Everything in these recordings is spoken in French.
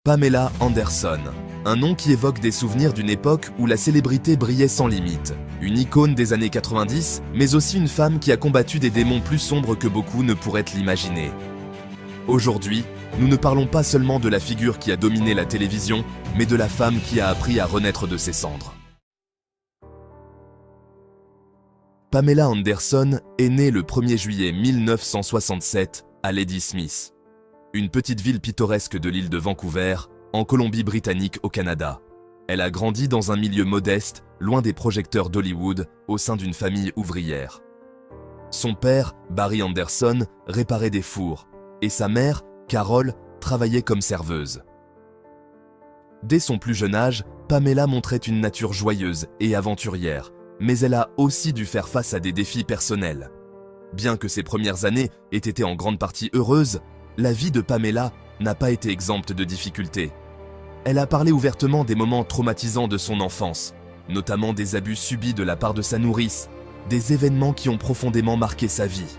Pamela Anderson, un nom qui évoque des souvenirs d'une époque où la célébrité brillait sans limite. Une icône des années 90, mais aussi une femme qui a combattu des démons plus sombres que beaucoup ne pourraient l'imaginer. Aujourd'hui, nous ne parlons pas seulement de la figure qui a dominé la télévision, mais de la femme qui a appris à renaître de ses cendres. Pamela Anderson est née le 1er juillet 1967 à Ladysmith, une petite ville pittoresque de l'île de Vancouver, en Colombie-Britannique au Canada. Elle a grandi dans un milieu modeste, loin des projecteurs d'Hollywood, au sein d'une famille ouvrière. Son père, Barry Anderson, réparait des fours, et sa mère, Carol, travaillait comme serveuse. Dès son plus jeune âge, Pamela montrait une nature joyeuse et aventurière, mais elle a aussi dû faire face à des défis personnels. Bien que ses premières années aient été en grande partie heureuses, la vie de Pamela n'a pas été exempte de difficultés. Elle a parlé ouvertement des moments traumatisants de son enfance, notamment des abus subis de la part de sa nourrice, des événements qui ont profondément marqué sa vie.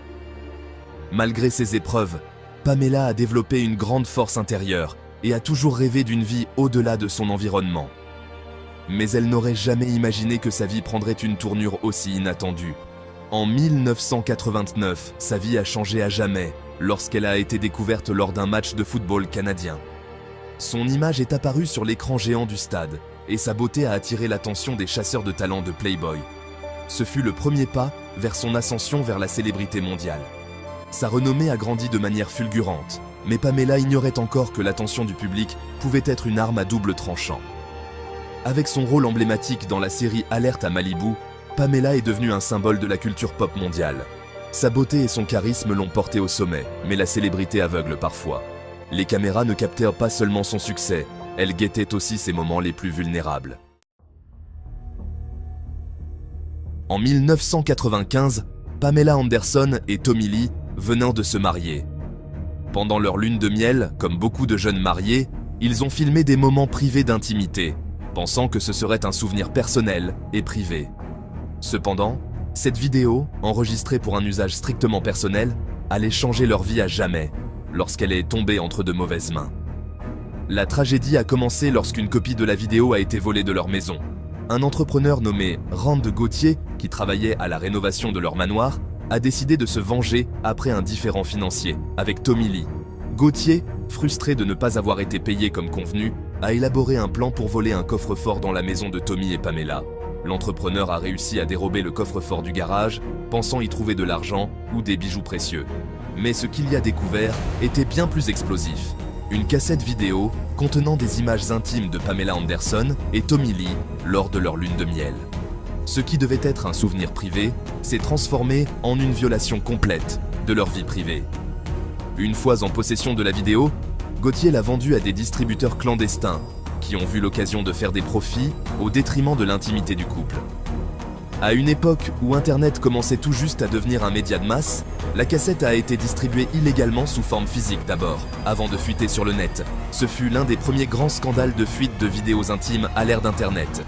Malgré ces épreuves, Pamela a développé une grande force intérieure et a toujours rêvé d'une vie au-delà de son environnement. Mais elle n'aurait jamais imaginé que sa vie prendrait une tournure aussi inattendue. En 1989, sa vie a changé à jamais lorsqu'elle a été découverte lors d'un match de football canadien. Son image est apparue sur l'écran géant du stade et sa beauté a attiré l'attention des chasseurs de talent de Playboy. Ce fut le premier pas vers son ascension vers la célébrité mondiale. Sa renommée a grandi de manière fulgurante, mais Pamela ignorait encore que l'attention du public pouvait être une arme à double tranchant. Avec son rôle emblématique dans la série Alerte à Malibu, Pamela est devenue un symbole de la culture pop mondiale. Sa beauté et son charisme l'ont portée au sommet, mais la célébrité aveugle parfois. Les caméras ne captèrent pas seulement son succès, elles guettaient aussi ses moments les plus vulnérables. En 1995, Pamela Anderson et Tommy Lee venaient de se marier. Pendant leur lune de miel, comme beaucoup de jeunes mariés, ils ont filmé des moments privés d'intimité, pensant que ce serait un souvenir personnel et privé. Cependant, cette vidéo, enregistrée pour un usage strictement personnel, allait changer leur vie à jamais, lorsqu'elle est tombée entre de mauvaises mains. La tragédie a commencé lorsqu'une copie de la vidéo a été volée de leur maison. Un entrepreneur nommé Rand Gauthier, qui travaillait à la rénovation de leur manoir, a décidé de se venger après un différend financier avec Tommy Lee. Gauthier, frustré de ne pas avoir été payé comme convenu, a élaboré un plan pour voler un coffre-fort dans la maison de Tommy et Pamela. L'entrepreneur a réussi à dérober le coffre-fort du garage, pensant y trouver de l'argent ou des bijoux précieux. Mais ce qu'il y a découvert était bien plus explosif. Une cassette vidéo contenant des images intimes de Pamela Anderson et Tommy Lee lors de leur lune de miel. Ce qui devait être un souvenir privé s'est transformé en une violation complète de leur vie privée. Une fois en possession de la vidéo, Gauthier l'a vendue à des distributeurs clandestins qui ont vu l'occasion de faire des profits au détriment de l'intimité du couple. À une époque où Internet commençait tout juste à devenir un média de masse, la cassette a été distribuée illégalement sous forme physique d'abord, avant de fuiter sur le net. Ce fut l'un des premiers grands scandales de fuite de vidéos intimes à l'ère d'Internet.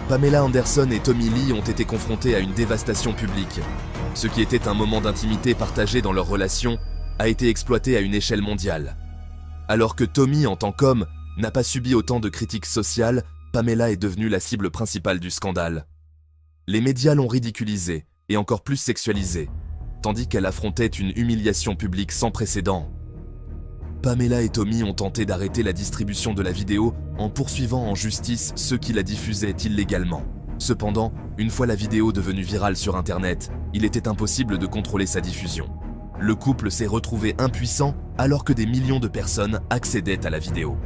Pamela Anderson et Tommy Lee ont été confrontés à une dévastation publique. Ce qui était un moment d'intimité partagé dans leur relation a été exploité à une échelle mondiale. Alors que Tommy, en tant qu'homme, n'a pas subi autant de critiques sociales, Pamela est devenue la cible principale du scandale. Les médias l'ont ridiculisée et encore plus sexualisée, tandis qu'elle affrontait une humiliation publique sans précédent. Pamela et Tommy ont tenté d'arrêter la distribution de la vidéo en poursuivant en justice ceux qui la diffusaient illégalement. Cependant, une fois la vidéo devenue virale sur Internet, il était impossible de contrôler sa diffusion. Le couple s'est retrouvé impuissant alors que des millions de personnes accédaient à la vidéo.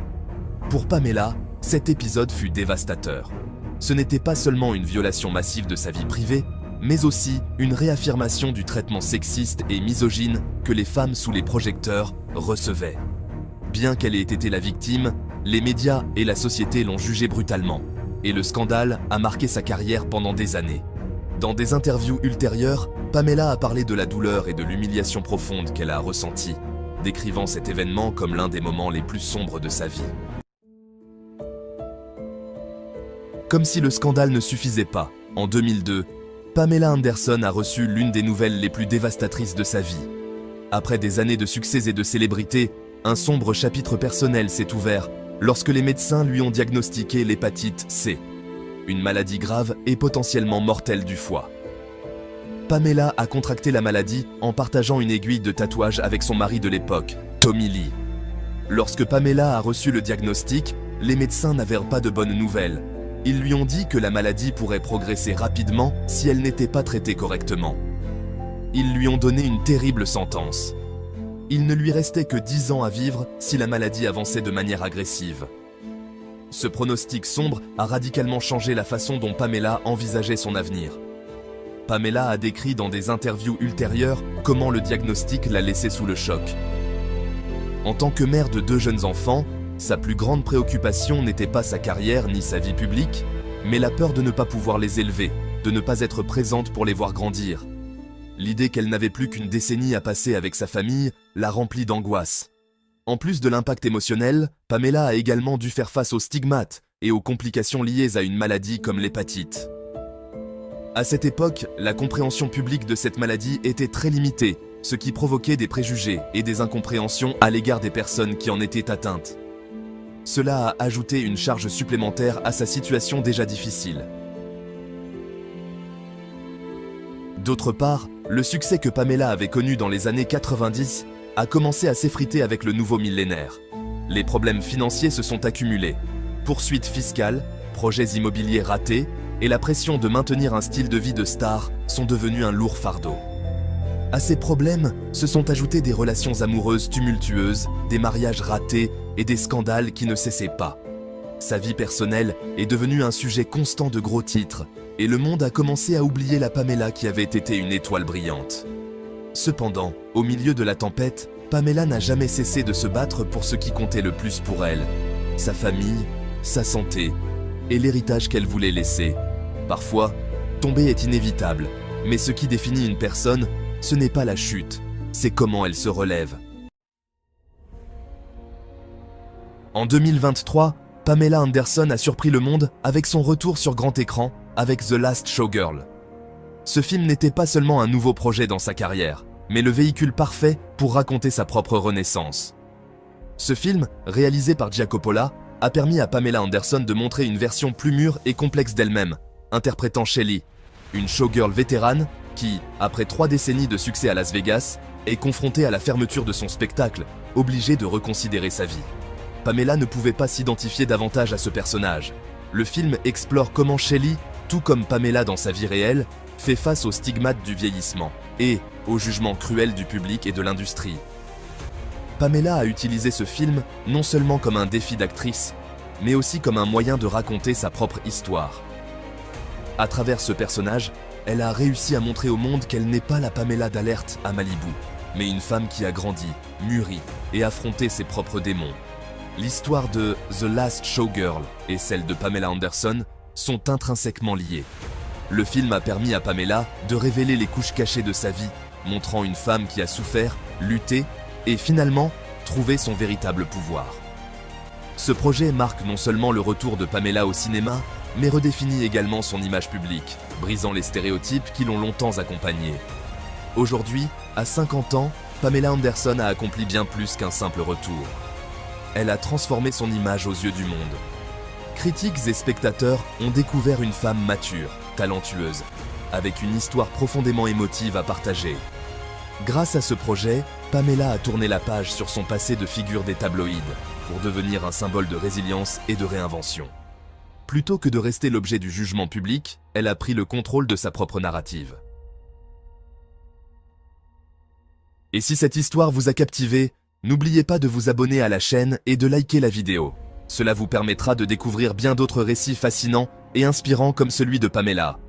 Pour Pamela, cet épisode fut dévastateur. Ce n'était pas seulement une violation massive de sa vie privée, mais aussi une réaffirmation du traitement sexiste et misogyne que les femmes sous les projecteurs recevaient. Bien qu'elle ait été la victime, les médias et la société l'ont jugée brutalement, et le scandale a marqué sa carrière pendant des années. Dans des interviews ultérieures, Pamela a parlé de la douleur et de l'humiliation profonde qu'elle a ressentie, décrivant cet événement comme l'un des moments les plus sombres de sa vie. Comme si le scandale ne suffisait pas, en 2002, Pamela Anderson a reçu l'une des nouvelles les plus dévastatrices de sa vie. Après des années de succès et de célébrité, un sombre chapitre personnel s'est ouvert lorsque les médecins lui ont diagnostiqué l'hépatite C, une maladie grave et potentiellement mortelle du foie. Pamela a contracté la maladie en partageant une aiguille de tatouage avec son mari de l'époque, Tommy Lee. Lorsque Pamela a reçu le diagnostic, les médecins n'avaient pas de bonnes nouvelles. Ils lui ont dit que la maladie pourrait progresser rapidement si elle n'était pas traitée correctement. Ils lui ont donné une terrible sentence. Il ne lui restait que 10 ans à vivre si la maladie avançait de manière agressive. Ce pronostic sombre a radicalement changé la façon dont Pamela envisageait son avenir. Pamela a décrit dans des interviews ultérieures comment le diagnostic l'a laissée sous le choc. En tant que mère de 2 jeunes enfants, sa plus grande préoccupation n'était pas sa carrière ni sa vie publique, mais la peur de ne pas pouvoir les élever, de ne pas être présente pour les voir grandir. L'idée qu'elle n'avait plus qu'une décennie à passer avec sa famille l'a remplie d'angoisse. En plus de l'impact émotionnel, Pamela a également dû faire face aux stigmates et aux complications liées à une maladie comme l'hépatite. À cette époque, la compréhension publique de cette maladie était très limitée, ce qui provoquait des préjugés et des incompréhensions à l'égard des personnes qui en étaient atteintes. Cela a ajouté une charge supplémentaire à sa situation déjà difficile. D'autre part, le succès que Pamela avait connu dans les années 90 a commencé à s'effriter avec le nouveau millénaire. Les problèmes financiers se sont accumulés. Poursuites fiscales, projets immobiliers ratés et la pression de maintenir un style de vie de star sont devenus un lourd fardeau. À ces problèmes se sont ajoutés des relations amoureuses tumultueuses, des mariages ratés et des scandales qui ne cessaient pas. Sa vie personnelle est devenue un sujet constant de gros titres, et le monde a commencé à oublier la Pamela qui avait été une étoile brillante. Cependant, au milieu de la tempête, Pamela n'a jamais cessé de se battre pour ce qui comptait le plus pour elle, sa famille, sa santé et l'héritage qu'elle voulait laisser. Parfois, tomber est inévitable, mais ce qui définit une personne, ce n'est pas la chute, c'est comment elle se relève. En 2023, Pamela Anderson a surpris le monde avec son retour sur grand écran avec The Last Showgirl. Ce film n'était pas seulement un nouveau projet dans sa carrière, mais le véhicule parfait pour raconter sa propre renaissance. Ce film, réalisé par Gia Coppola, a permis à Pamela Anderson de montrer une version plus mûre et complexe d'elle-même, interprétant Shelly, une showgirl vétérane qui, après 3 décennies de succès à Las Vegas, est confrontée à la fermeture de son spectacle, obligée de reconsidérer sa vie. Pamela ne pouvait pas s'identifier davantage à ce personnage. Le film explore comment Shelly, tout comme Pamela dans sa vie réelle, fait face aux stigmates du vieillissement et au jugement cruel du public et de l'industrie. Pamela a utilisé ce film non seulement comme un défi d'actrice, mais aussi comme un moyen de raconter sa propre histoire. À travers ce personnage, elle a réussi à montrer au monde qu'elle n'est pas la Pamela d'Alerte à Malibu, mais une femme qui a grandi, mûri et affronté ses propres démons. L'histoire de The Last Showgirl et celle de Pamela Anderson sont intrinsèquement liées. Le film a permis à Pamela de révéler les couches cachées de sa vie, montrant une femme qui a souffert, lutté et finalement trouvé son véritable pouvoir. Ce projet marque non seulement le retour de Pamela au cinéma, mais redéfinit également son image publique, brisant les stéréotypes qui l'ont longtemps accompagnée. Aujourd'hui, à 50 ans, Pamela Anderson a accompli bien plus qu'un simple retour. Elle a transformé son image aux yeux du monde. Critiques et spectateurs ont découvert une femme mature, talentueuse, avec une histoire profondément émotive à partager. Grâce à ce projet, Pamela a tourné la page sur son passé de figure des tabloïds pour devenir un symbole de résilience et de réinvention. Plutôt que de rester l'objet du jugement public, elle a pris le contrôle de sa propre narrative. Et si cette histoire vous a captivé, n'oubliez pas de vous abonner à la chaîne et de liker la vidéo. Cela vous permettra de découvrir bien d'autres récits fascinants et inspirants comme celui de Pamela.